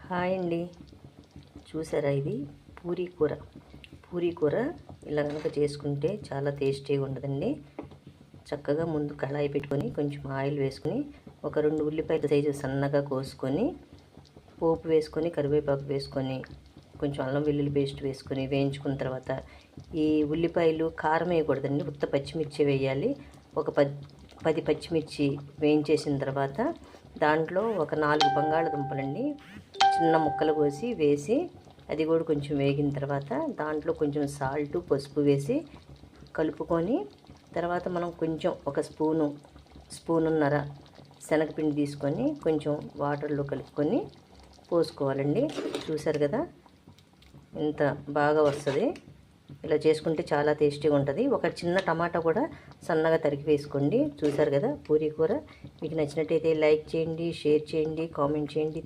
Hi అండి. చూసారా, ఇది పూరీ కూర ఇలా కనుక చేసుకుంటే చాలా టేస్టీగా ఉంటుందండి. చక్కగా ముందు కళాయి పెట్టుకొని కొంచెం ఆయిల్ వేసుకొని ఒక 2 ఉల్లిపాయల సైజు సన్నగా కోసుకొని పోపు వేసుకొని కరివేపాకు వేసుకొని కొంచెం అల్లం వెల్లుల్లి పేస్ట్ వేసుకొని వేయించుకున్న తర్వాత ఈ ఉల్లిపాయలు కారం వేయకూడదండి, ఉత్త పచ్చిమిర్చి వేయాలి. ఒక 10 పచ్చిమిర్చి వేయించేసిన తర్వాత దాంట్లో ఒక 4 బంగాళదుంపలండి చిన్న ముక్కలు కోసి వేసి అది కూడా కొంచెం వేగిన తర్వాత దాంట్లో కొంచెం సాల్ట్ పసుపు వేసి కలుపుకొని తర్వాత మనం కొంచెం ఒక స్పూనున్నర శనగపిండి తీసుకొని కొంచెం వాటర్లో కలుపుకొని పోసుకోవాలండి. చూసారు కదా, ఇంత బాగా వస్తుంది. ఇలా చేసుకుంటే చాలా టేస్టీగా ఉంటుంది. ఒక చిన్న టమాటా కూడా సన్నగా తరిగి వేసుకోండి. చూసారు కదా పూరీ కూర. మీకు నచ్చినట్టయితే లైక్ చేయండి, షేర్ చేయండి, కామెంట్ చేయండి.